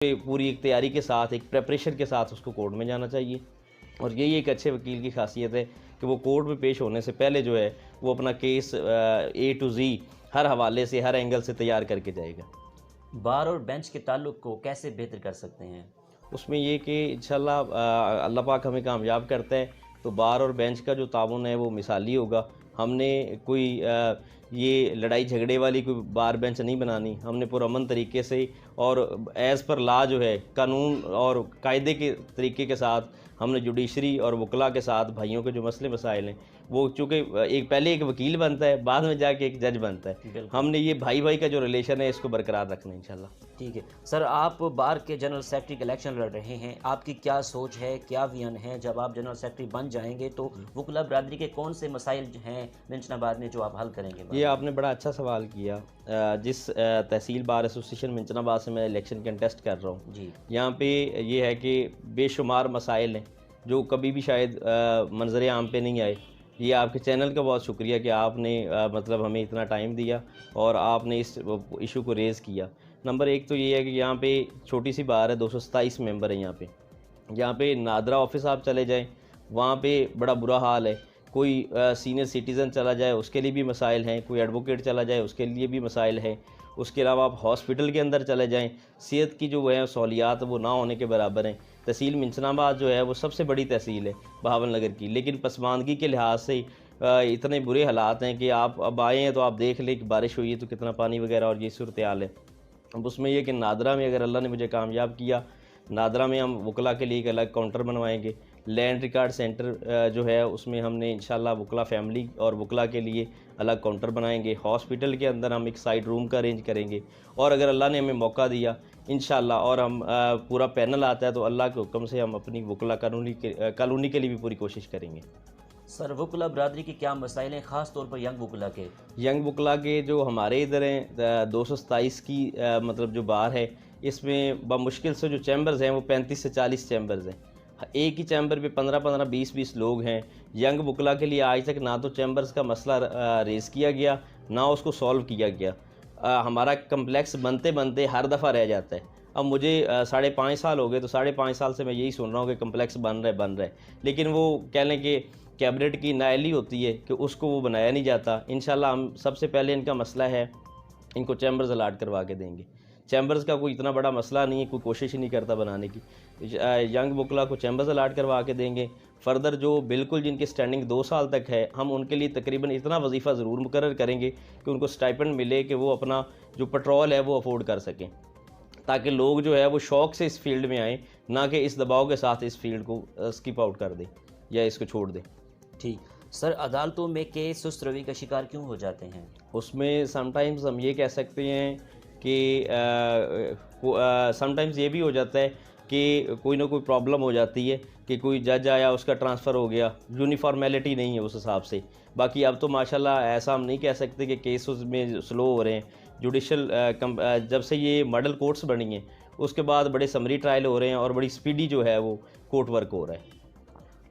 पूरी एक तैयारी के साथ, एक प्रेपरेशन के साथ उसको कोर्ट में जाना चाहिए। और यही एक अच्छे वकील की खासियत है कि वो कोर्ट में पेश होने से पहले जो है वो अपना केस A to Z हर हवाले से, हर एंगल से तैयार करके जाएगा। बार और बेंच के ताल्लुक़ को कैसे बेहतर कर सकते हैं? उसमें ये कि इंशाल्लाह अल्लाह पाक हमें कामयाब करता है तो बार और बेंच का जो ताउन है वो मिसाली होगा। हमने कोई ये लड़ाई झगड़े वाली कोई बार बेंच नहीं बनानी। हमने पुरअमन तरीके से और एज़ पर लॉ जो है, कानून और कायदे के तरीके के साथ हमने जुडिशरी और वकला के साथ भाइयों के जो मसले मसाइल हैं वो, चूँकि पहले एक वकील बनता है, बाद में जाके एक जज बनता है, हमने ये भाई भाई का जो रिलेशन है इसको बरकरार रखना है इंशाल्लाह। ठीक है सर, आप बार के जनरल सेक्रेटरी के इलेक्शन लड़ रहे हैं, आपकी क्या सोच है, क्या विजन है? जब आप जनरल सेक्रेटरी बन जाएंगे तो वकला बरादरी के कौन से मसाइल हैं मिंचनाबाद में जो आप हल करेंगे? ये आपने बड़ा अच्छा सवाल किया। जिस तहसील बार एसोसिएशन मिंचनाबाद से मैं इलेक्शन कंटेस्ट कर रहा हूँ जी, यहाँ पे ये है कि बेशुमार मसाइल हैं जो कभी भी शायद मंजर आम पे नहीं आए। ये आपके चैनल का बहुत शुक्रिया कि आपने मतलब हमें इतना टाइम दिया और आपने इस इशू को रेज़ किया। नंबर एक तो ये है कि यहाँ पे छोटी सी बार है, 227 मेंबर हैं यहाँ पे नादरा ऑफिस आप चले जाएं, वहाँ पे बड़ा बुरा हाल है। कोई सीनियर सिटीज़न चला जाए उसके लिए भी मसाइल हैं, कोई एडवोकेट चला जाए उसके लिए भी मसाइल हैं। उसके अलावा आप हॉस्पिटल के अंदर चले जाएं, सेहत की जो है सहूलियात वो ना होने के बराबर हैं। तहसील मिंचनाबाद जो है वो सबसे बड़ी तहसील है बहावल नगर की, लेकिन पसमानदगी के लिहाज से इतने बुरे हालात हैं कि आप अब आए हैं तो आप देख लें कि बारिश हुई है तो कितना पानी वगैरह और ये सूरत हाल है। अब उसमें यह कि नादरा में अगर अल्लाह ने मुझे कामयाब किया, नादरा में हम वकला के लिए एक अलग काउंटर बनवाएंगे। लैंड रिकॉर्ड सेंटर जो है उसमें हमने इंशाल्लाह वकला फैमिली और वकला के लिए अलग काउंटर बनाएंगे। हॉस्पिटल के अंदर हम एक साइड रूम का अरेंज करेंगे और अगर अल्लाह ने हमें मौका दिया इंशाल्लाह और हम पूरा पैनल आता है तो अल्लाह के हुक्म से हम अपनी वकला कॉलोनी के लिए भी पूरी कोशिश करेंगे। सर, वकला बरादरी की क्या मसाइल हैं, ख़ास तौर पर यंग वकला के? यंग वकला के जो हमारे इधर हैं 227 की मतलब जो बार है इसमें बमुश्किल से जो चैम्बर्स हैं वो 35 से 40 चैम्बर्स हैं। एक ही चैम्बर पे 15-15, 20-20 लोग हैं। यंग वकला के लिए आज तक ना तो चैम्बर्स का मसला रेज़ किया गया, ना उसको सॉल्व किया गया। हमारा कम्प्लेक्स बनते बनते हर दफ़ा रह जाता है। अब मुझे 5.5 साल हो गए, तो 5.5 साल से मैं यही सुन रहा हूँ कि कम्प्लेक्स बन रहा है, लेकिन वो कह लें कि कैबिनेट की नाअहली होती है कि उसको वो बनाया नहीं जाता। इंशाल्लाह हम सबसे पहले इनका मसला है, इनको चैम्बर्स अलाट करवा के देंगे। चैम्बर्स का कोई इतना बड़ा मसला नहीं है, कोई कोशिश ही नहीं करता बनाने की। यंग वकला को चैम्बर्स अलाट करवा के देंगे। फर्दर जो बिल्कुल जिनकी स्टैंडिंग 2 साल तक है, हम उनके लिए तकरीबन इतना वजीफ़ा ज़रूर मुकर्रर करेंगे कि उनको स्टाइपेंड मिले कि वो अपना जो पेट्रोल है वो अफोर्ड कर सकें, ताकि लोग जो है वो शौक़ से इस फील्ड में आएँ, ना कि इस दबाव के साथ इस फील्ड को स्किप आउट कर दें या इसको छोड़ दें। ठीक सर, अदालतों में केस सुस्त रवि का शिकार क्यों हो जाते हैं? उसमें समटाइम्स हम ये कह सकते हैं कि समटाइम्स ये भी हो जाता है कि कोई ना कोई प्रॉब्लम हो जाती है कि कोई जज आया, उसका ट्रांसफ़र हो गया, यूनिफॉर्मेलिटी नहीं है उस हिसाब से। बाकी अब तो माशाल्लाह ऐसा हम नहीं कह सकते कि केस उसमें स्लो हो रहे हैं। जुडिशल जब से ये मॉडल कोर्ट्स बनी हैं उसके बाद बड़े समरी ट्रायल हो रहे हैं और बड़ी स्पीडी जो है वो कोर्ट वर्क हो रहा है।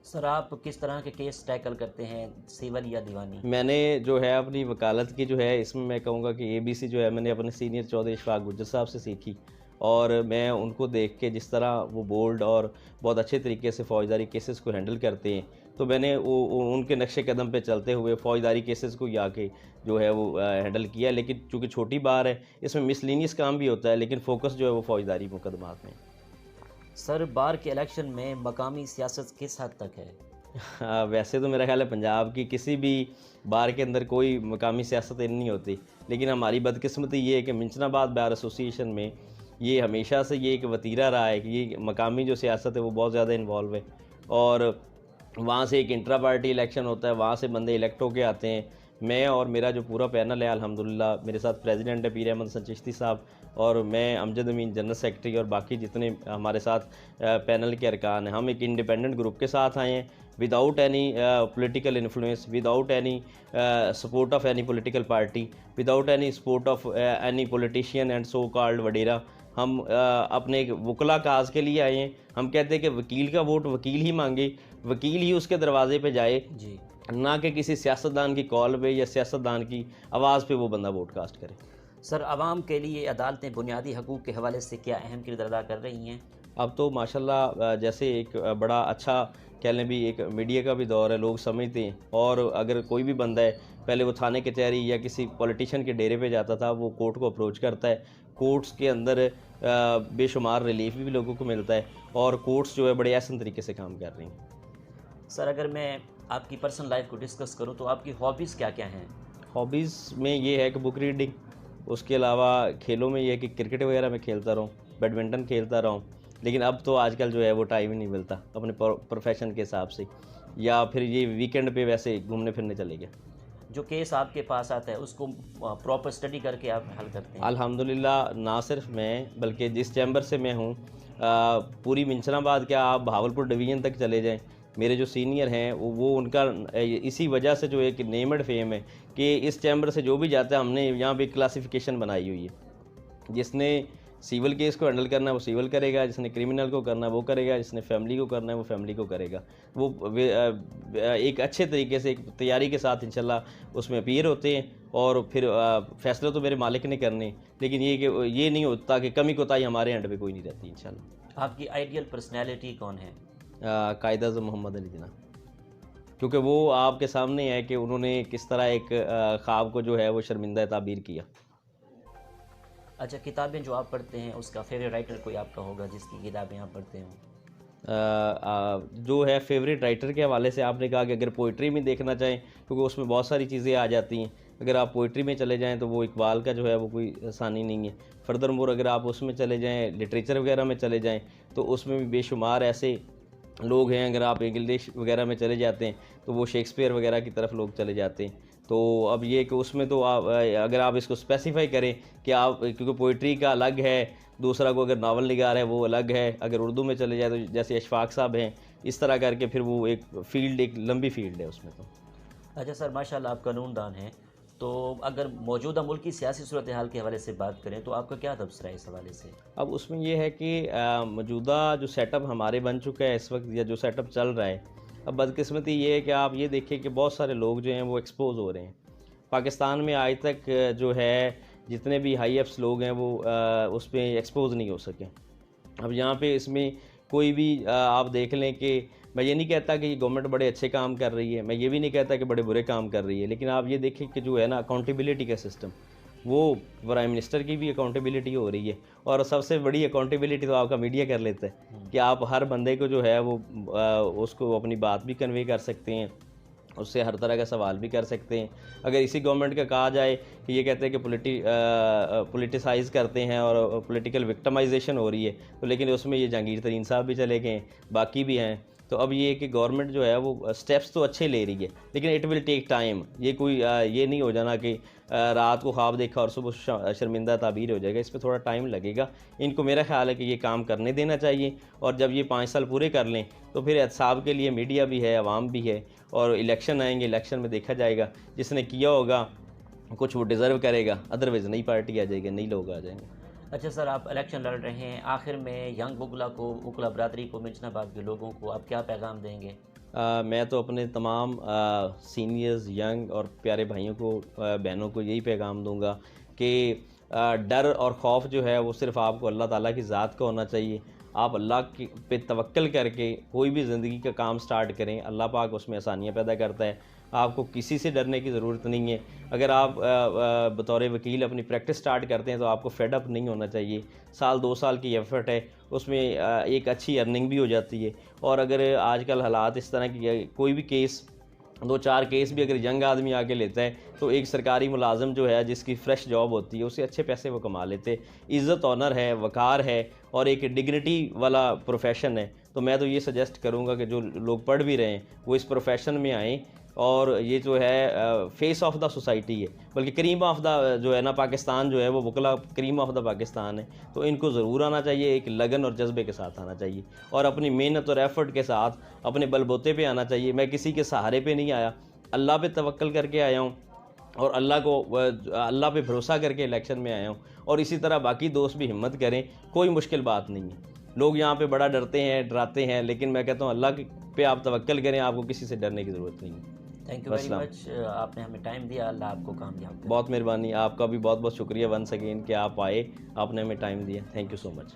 सर, आप किस तरह के केस टैकल करते हैं, सिविल या दीवानी? मैंने जो है अपनी वकालत की जो है इसमें मैं कहूँगा कि ABC जो है मैंने अपने सीनियर चौधरी इशफाक गुज्जर साहब से सीखी, और मैं उनको देख के जिस तरह वो बोल्ड और बहुत अच्छे तरीके से फ़ौजदारी केसेस को हैंडल करते हैं, तो मैंने उनके नक्शे कदम पे चलते हुए फ़ौजदारी केसेस को आके जो है वो हैंडल किया। लेकिन चूँकि छोटी बार है इसमें मिसलिनियस काम भी होता है, लेकिन फ़ोकस जो है वो फ़ौजदारी मुकदमात में। सर, बार के इलेक्शन में मकामी सियासत किस हद तक है? वैसे तो मेरा ख्याल है पंजाब की किसी भी बार के अंदर कोई मकामी सियासत नहीं होती, लेकिन हमारी बदकिस्मती ये है कि मिंचनाबाद बार एसोसिएशन में ये हमेशा से ये एक वतीरा रहा है कि ये मकामी जो सियासत है वो बहुत ज़्यादा इन्वॉल्व है, और वहाँ से एक इंट्रा पार्टी इलेक्शन होता है, वहाँ से बंदे इलेक्ट होके आते हैं। मैं और मेरा जो पूरा पैनल है अल्हम्दुलिल्लाह, मेरे साथ प्रेसिडेंट है पीर अहमद हसन चिश्ती साहब, और मैं अमजद अमीन जनरल सेक्रेटरी, और बाकी जितने हमारे साथ पैनल के अरकान हैं, हम एक इंडिपेंडेंट ग्रुप के साथ आए हैं, without any political influence, without any support of any political party, without any support of any politician and so called वडेरा। हम अपने एक वकला काज के लिए आए हैं। हम कहते हैं कि वकील का वोट वकील ही मांगे, वकील ही उसके दरवाजे पे जाए जी, ना कि किसी सियासतदान की कॉल पे या सियासतदान की आवाज़ पे वो बंदा वोट कास्ट करे। सर, आवाम के लिए अदालतें बुनियादी हकूक़ के हवाले से क्या अहम किरदार अदा कर रही हैं? अब तो माशाल्लाह जैसे एक बड़ा अच्छा कह लें भी एक मीडिया का भी दौर है, लोग समझते हैं। और अगर कोई भी बंदा है, पहले वो थाने कचहरी या किसी पॉलिटिशियन के डेरे पे जाता था, वो कोर्ट को अप्रोच करता है। कोर्ट्स के अंदर बेशुमार रिलीफ भी लोगों को मिलता है और कोर्ट्स जो है बड़े आसान तरीके से काम कर रही हैं। सर, अगर मैं आपकी पर्सनल लाइफ को डिस्कस करूं तो आपकी हॉबीज़ क्या-क्या हैं? हॉबीज़ में ये है कि बुक रीडिंग, उसके अलावा खेलों में ये है कि क्रिकेट वगैरह मैं खेलता रहूँ, बैडमिंटन खेलता रहूँ। लेकिन अब तो आजकल जो है वो टाइम ही नहीं मिलता अपने प्रोफेशन के हिसाब से, या फिर ये वीकेंड पे वैसे घूमने फिरने चले गए। जो केस आपके पास आता है उसको प्रॉपर स्टडी करके आप हल करते हैं? अल्हम्दुलिल्लाह ना सिर्फ मैं बल्कि जिस चैम्बर से मैं हूँ, पूरी मिंशनाबाद क्या आप भावलपुर डिवीज़न तक चले जाएँ, मेरे जो सीनियर हैं वो उनका इसी वजह से जो एक नेम एंड फेम है कि इस चैम्बर से जो भी जाता है, हमने यहाँ पे क्लासिफिकेशन बनाई हुई है। जिसने सिविल केस को हैंडल करना है वो सिविल करेगा, जिसने क्रिमिनल को करना है वो करेगा, जिसने फैमिली को करना है वो फैमिली को करेगा। वो एक अच्छे तरीके से एक तैयारी के साथ इंशाल्लाह उसमें अपीयर होते हैं और फिर फैसले तो मेरे मालिक ने करने, लेकिन ये नहीं होता कि कमी कोताही हमारे एंड पे कोई नहीं रहती इंशाल्लाह। आपकी आइडियल पर्सनैलिटी कौन है? कायद आज़म मोहम्मद अली जिन्ना, क्योंकि वो आपके सामने है कि उन्होंने किस तरह एक ख्वाब को जो है वो शर्मिंदा ताबीर किया। अच्छा, किताबें जो आप पढ़ते हैं उसका फेवरेट राइटर कोई आपका होगा जिसकी किताबें आप पढ़ते हो? जो है फेवरेट राइटर के हवाले से आपने कहा कि अगर पोइट्री में देखना चाहें, क्योंकि उसमें बहुत सारी चीज़ें आ जाती हैं। अगर आप पोइट्री में चले जाएं तो वो इकबाल का जो है वो कोई आसानी नहीं है। फर्दर मोर अगर आप उसमें चले जाएं, लिटरेचर वगैरह में चले जाएं, तो उसमें भी बेशुमार ऐसे लोग हैं। अगर आप इंग्लिश वगैरह में चले जाते हैं तो वो शेक्सपियर वगैरह की तरफ लोग चले जाते हैं। तो अब ये कि उसमें तो आप अगर आप इसको स्पेसिफाई करें कि आप, क्योंकि पोइट्री का अलग है, दूसरा को अगर नावल निगार है वो अलग है। अगर उर्दू में चले जाए तो जैसे अशफाक साहब हैं, इस तरह करके फिर वो एक फ़ील्ड, एक लंबी फील्ड है उसमें तो। अच्छा सर, माशाल्लाह आप कानूनदान हैं, तो अगर मौजूदा मुल्क की सियासी सूरत हाल के हवाले से बात करें तो आपका क्या तबसरा है इस हवाले से? अब उसमें ये है कि मौजूदा जो सेटअप हमारे बन चुका है इस वक्त, या जो सेटअप चल रहा है, अब बदकिस्मती ये है कि आप ये देखिए कि बहुत सारे लोग जो हैं वो एक्सपोज हो रहे हैं। पाकिस्तान में आज तक जो है जितने भी हाई एफ्स लोग हैं वो उसमें एक्सपोज नहीं हो सके। अब यहाँ पे इसमें कोई भी आप देख लें कि मैं ये नहीं कहता कि गवर्नमेंट बड़े अच्छे काम कर रही है, मैं ये भी नहीं कहता कि बड़े बुरे काम कर रही है, लेकिन आप ये देखें कि जो है ना अकाउंटेबिलिटी का सिस्टम, वो प्राइम मिनिस्टर की भी अकाउंटेबिलिटी हो रही है। और सबसे बड़ी अकाउंटेबिलिटी तो आपका मीडिया कर लेता है कि आप हर बंदे को जो है वो उसको अपनी बात भी कन्वे कर सकते हैं, उससे हर तरह का सवाल भी कर सकते हैं। अगर इसी गवर्नमेंट का कहा जाए कि ये कहते हैं कि पोलिटिसाइज़ करते हैं और पॉलिटिकल विक्टिमाइजेशन हो रही है, तो लेकिन उसमें ये जहांगीर तरीन साहब भी चले गए, बाकी भी हैं। तो अब ये कि गवर्नमेंट जो है वो स्टेप्स तो अच्छे ले रही है, लेकिन इट विल टेक टाइम। ये कोई ये नहीं हो जाना कि रात को ख्वाब देखा और सुबह शर्मिंदा ताबीर हो जाएगा। इस पर थोड़ा टाइम लगेगा। इनको मेरा ख्याल है कि ये काम करने देना चाहिए, और जब ये 5 साल पूरे कर लें तो फिर एहतसाब के लिए मीडिया भी है, आवाम भी है, और इलेक्शन आएंगे, इलेक्शन में देखा जाएगा जिसने किया होगा कुछ वो डिज़र्व करेगा, अदरवाइज़ नई पार्टी आ जाएगी, नई लोग आ जाएंगे। अच्छा सर, आप इलेक्शन लड़ रहे हैं, आखिर में यंग वकला बरदरी को, मिंशनाबाद के लोगों को आप क्या पैगाम देंगे? मैं तो अपने तमाम सीनियर्स, यंग और प्यारे भाइयों को, बहनों को यही पैगाम दूंगा कि डर और ख़ौफ जो है वो सिर्फ़ आपको अल्लाह ताला की ज़ात का होना चाहिए। आप अल्लाह पे तवक्ल करके कोई भी ज़िंदगी का काम स्टार्ट करें, अल्लाह पाक उसमें आसानियाँ पैदा करता है। आपको किसी से डरने की ज़रूरत नहीं है। अगर आप बतौर वकील अपनी प्रैक्टिस स्टार्ट करते हैं तो आपको फेड अप नहीं होना चाहिए। साल 2 साल की एफर्ट है, उसमें एक अच्छी अर्निंग भी हो जाती है। और अगर आजकल हालात इस तरह की, कोई भी केस 2-4 केस भी अगर यंग आदमी आके लेता है तो एक सरकारी मुलाजम जो है जिसकी फ़्रेश जॉब होती है उससे अच्छे पैसे वो कमा लेते। इज़्ज़त, ऑनर है, वक़ार है और एक डिग्निटी वाला प्रोफेशन है। तो मैं तो ये सजेस्ट करूँगा कि जो लोग पढ़ भी रहे हैं वो इस प्रोफेशन में आएँ, और ये जो है फेस ऑफ द सोसाइटी है, बल्कि क्रीम ऑफ द जो है ना पाकिस्तान जो है वो वकला क्रीम ऑफ द पाकिस्तान है। तो इनको ज़रूर आना चाहिए, एक लगन और जज्बे के साथ आना चाहिए, और अपनी मेहनत और एफर्ट के साथ अपने बलबूते पे आना चाहिए। मैं किसी के सहारे पे नहीं आया, अल्लाह पे तवक्ल करके आया हूँ और अल्लाह पे भरोसा करके इलेक्शन में आया हूँ। और इसी तरह बाकी दोस्त भी हिम्मत करें, कोई मुश्किल बात नहीं है। लोग यहाँ पे बड़ा डरते हैं, डराते हैं, लेकिन मैं कहता हूँ अल्लाह पे आप तवक्ल करें, आपको किसी से डरने की ज़रूरत नहीं है। थैंक यू वेरी मच, आपने हमें टाइम दिया, अल्लाह आपको कामयाब करे। बहुत मेहरबानी, आपका भी बहुत बहुत शुक्रिया वंस अगेन कि आप आए, आपने हमें टाइम दिया। Thank you so much.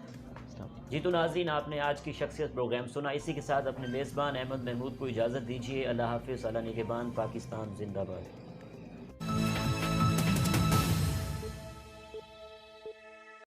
जी तो नाज़रीन, आपने आज की शख्सियत प्रोग्राम सुना। इसी के साथ अपने मेज़बान अहमद महमूद को इजाज़त दीजिए। अल्लाह हाफ़िज़, अल्लाह निगहबान, पाकिस्तान जिंदाबाद।